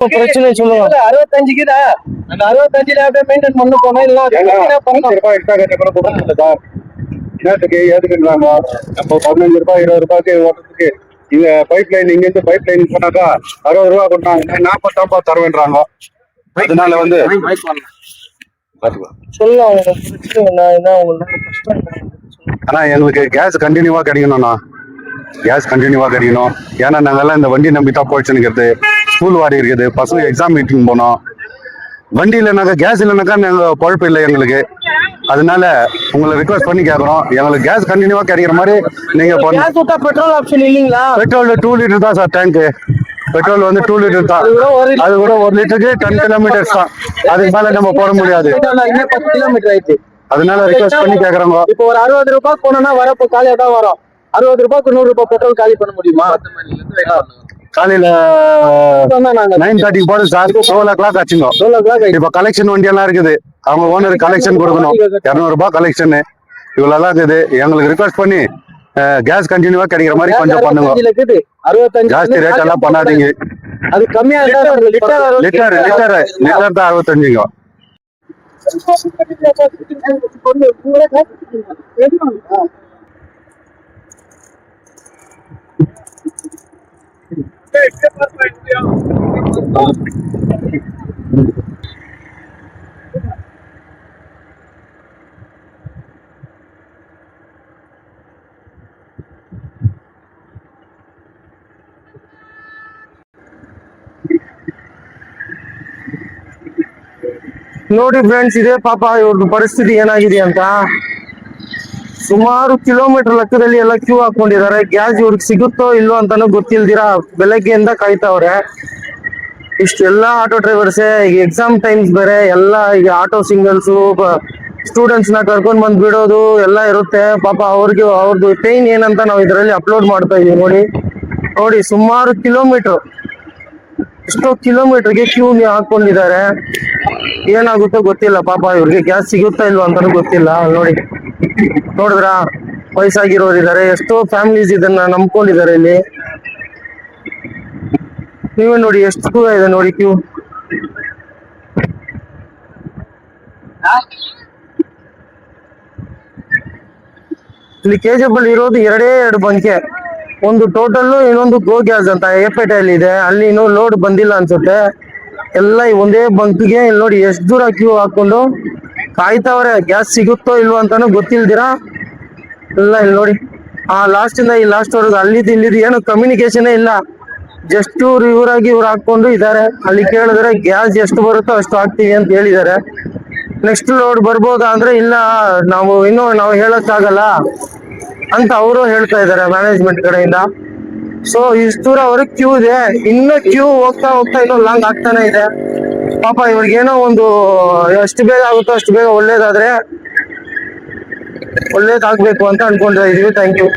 பிரச்சனை சொல்லுங்க. 65 அந்த 65 அப்படியே மெயின்டைன் பண்ண போனா இல்ல 15 ரூபாய் எக்ஸ்ட்ரா கேட்ட கூட கொடுக்கல சார். என்னத்துக்கு ஏதுக்குன்றாங்க. அப்போ 15 ரூபாய் 20 ரூபாய்க்கு ஓட்டுறதுக்கு இங்க பைப் லைன் இங்க இருந்து பைப் லைன் போனாக்கா 60 ரூபாய் கொடுத்தாங்க 40 ரூபாய் தருவேன்றாங்க. அதனால வந்து சொல்லலாம் பிரச்சனை என்ன உங்களுக்கு கஷ்டம். ஆனா எங்களுக்கு கேஸ் கண்டினியூவா கிடைக்கணும்ண்ணா. கேஸ் கண்டினியூவா கிடைக்கணும். ஏன்னா நாங்கெல்லாம் இந்த வண்டி நம்பி தான் போயிடுச்சுன்னு ஸ்கூல் வாரி இருக்குது, பசங்க எக்ஸாம் மீட்டிங் போனோம். வண்டி இல்லைனாக்கா கேஸ் இல்லைனாக்கா நாங்கள் குழப்பம் இல்லை எங்களுக்கு. அதனால உங்களை ரிக்வஸ்ட் பண்ணி கேட்குறோம், எங்களுக்கு கேஸ் கண்டினியூவா கிடைக்கிற மாதிரி நீங்க பெட்ரோல் ஆப்ஷன் இல்லைங்களா? பெட்ரோல் 2 லிட்டர் தான் சார் டேங்க். பெட்ரோல் வந்து 2 லிட்டர் தான். அது கூட 1 லிட்டருக்கு 10 கிலோமீட்டர்ஸ் தான். அதுக்கு மேல நம்ம போட முடியாது. 10 கிலோமீட்டர் ஆயிடுச்சு. அதனால ரிக்வஸ்ட் பண்ணி கேட்குறோங்க. இப்போ ஒரு 60 ரூபாய் போனோம்னா வரப்போ காலியா தான் வரும். 60 ரூபாய்க்கு 100 ரூபாய் பெட்ரோல் காலி பண்ண முடியுமா? காலையில 9:30 போது சார் 12 o'clock ஆச்சுங்க. இப்ப கலெக்ஷன் வண்டி எல்லாம் இருக்குது, அவங்க ஓனர் கலெக்ஷன் கொடுக்கணும். 200 ரூபாய் கலெக்ஷன் இவ்வளவுதான் இருக்குது. எங்களுக்கு ரிக்வஸ்ட் பண்ணி கேஸ் கண்டினியூவா கிடைக்கிற மாதிரி கொஞ்சம் பண்ணுங்க. ஜாஸ்தி ரேட் எல்லாம் பண்ணாதீங்க. அது கம்மியா லிட்டர் தான் 65. ನೋಡಿ ಫ್ರೆಂಡ್ಸ್, ಇದೇ ಪಾಪ ಇವ್ರದ್ದು ಪರಿಸ್ಥಿತಿ ಏನಾಗಿದೆ ಅಂತ. ಸುಮಾರು ಕಿಲೋಮೀಟರ್ ಲೆಕ್ಕದಲ್ಲಿ ಎಲ್ಲ ಕ್ಯೂ ಹಾಕೊಂಡಿದ್ದಾರೆ. ಗ್ಯಾಸ್ ಇವ್ರಿಗೆ ಸಿಗುತ್ತೋ ಇಲ್ಲೋ ಅಂತಾನು ಗೊತ್ತಿಲ್ದಿರಾ ಬೆಳಗ್ಗೆಯಿಂದ ಕಾಯ್ತಾವ್ರೆ. ಇಷ್ಟೆಲ್ಲಾ ಆಟೋ ಡ್ರೈವರ್ಸೇ ಈಗ ಎಕ್ಸಾಮ್ ಟೈಮ್ಸ್ ಬೇರೆ ಎಲ್ಲ. ಈಗ ಆಟೋ ಸಿಂಗಲ್ಸು ಸ್ಟೂಡೆಂಟ್ಸ್ ನ ಕರ್ಕೊಂಡ್ ಬಂದ್ ಬಿಡೋದು ಎಲ್ಲ ಇರುತ್ತೆ. ಪಾಪ ಅವ್ರದ್ದು ಪೇನ್ ಏನಂತ ನಾವು ಇದರಲ್ಲಿ ಅಪ್ಲೋಡ್ ಮಾಡ್ತಾ ಇದೀವಿ. ನೋಡಿ ಸುಮಾರು ಕಿಲೋಮೀಟರ್, ಎಷ್ಟೋ ಕಿಲೋಮೀಟರ್ಗೆ ಕ್ಯೂ ಹಾಕೊಂಡಿದ್ದಾರೆ. ಏನಾಗುತ್ತೋ ಗೊತ್ತಿಲ್ಲ. ಪಾಪ ಇವ್ರಿಗೆ ಗ್ಯಾಸ್ ಸಿಗುತ್ತಾ ಇಲ್ವಾ ಅಂತಾನು ಗೊತ್ತಿಲ್ಲ. ನೋಡಿದ್ರ ವಯಸ್ಸಾಗಿರೋರು ಇದಾರೆ, ಎಷ್ಟೋ ಫ್ಯಾಮಿಲೀಸ್ ಇದನ್ನ ನಂಬ್ಕೊಂಡಿದ್ದಾರೆ. ಇಲ್ಲಿ ನೀವೇ ನೋಡಿ ಎಷ್ಟು ದೂರ ಇದೆ ನೋಡಿ ಕ್ಯೂ. ಇಲ್ಲಿ KGF ಅಲ್ಲಿ ಇರೋದು ಎರಡು ಬಂಕೆ. ಒಂದು ಟೋಟಲ್, ಇನ್ನೊಂದು ಗೋ ಗ್ಯಾಸ್ ಅಂತ ಏಪೇಟೆಯಲ್ಲಿ ಇದೆ. ಅಲ್ಲಿ ಇನ್ನೂ ಲೋಡ್ ಬಂದಿಲ್ಲ ಅನ್ಸುತ್ತೆ. ಎಲ್ಲ ಒಂದೇ ಬಂಕ್ಗೆ ಇಲ್ಲಿ ನೋಡಿ ಎಷ್ಟು ದೂರ ಕ್ಯೂ ಹಾಕೊಂಡು ಕಾಯ್ತಾವ್ರೆ. ಗ್ಯಾಸ್ ಸಿಗುತ್ತೋ ಇಲ್ವೋ ಅಂತಾನು ಗೊತ್ತಿಲ್ದಿರಾ ಎಲ್ಲ ಇಲ್ಲಿ ನೋಡಿ. ಲಾಸ್ಟ್ ಇಂದ ಈ ಲಾಸ್ಟ್ ವರ್ಗು ಅಲ್ಲಿದ್ದು ಇಲ್ಲಿದ್ದು ಏನು ಕಮ್ಯುನಿಕೇಶನ್ ಇಲ್ಲ. ಜಸ್ಟ್ ಇವ್ರು ಹಾಕೊಂಡು ಇದ್ದಾರೆ. ಅಲ್ಲಿ ಕೇಳಿದ್ರೆ ಗ್ಯಾಸ್ ಎಷ್ಟು ಬರುತ್ತೋ ಅಷ್ಟು ಹಾಕ್ತೀವಿ ಅಂತ ಹೇಳಿದ್ದಾರೆ. ನೆಕ್ಸ್ಟ್ ಲೋಡ್ ಬರ್ಬೋದಾ ಅಂದ್ರೆ ಇಲ್ಲ, ನಾವು ಹೇಳಕ್ಕಾಗಲ್ಲ ಅಂತ ಅವರು ಹೇಳ್ತಾ ಇದ್ದಾರೆ ಮ್ಯಾನೇಜ್ಮೆಂಟ್ ಕಡೆಯಿಂದ. ಸೊ ಇಷ್ಟು ದೂರ ಅವ್ರಿಗೆ ಕ್ಯೂ ಇದೆ. ಇನ್ನು ಕ್ಯೂ ಹೋಗ್ತಾ ಇನ್ನೂ ಲಾಂಗ್ ಆಗ್ತಾನೆ ಇದೆ. ಪಾಪ ಇವ್ರಿಗೇನೋ ಒಂದು ಎಷ್ಟು ಬೇಗ ಆಗುತ್ತೋ ಅಷ್ಟು ಬೇಗ ಒಳ್ಳೇದಾಗ್ಬೇಕು ಅಂತ ಅನ್ಕೊಂಡ್ತಾ ಇದೀವಿ. Thank you.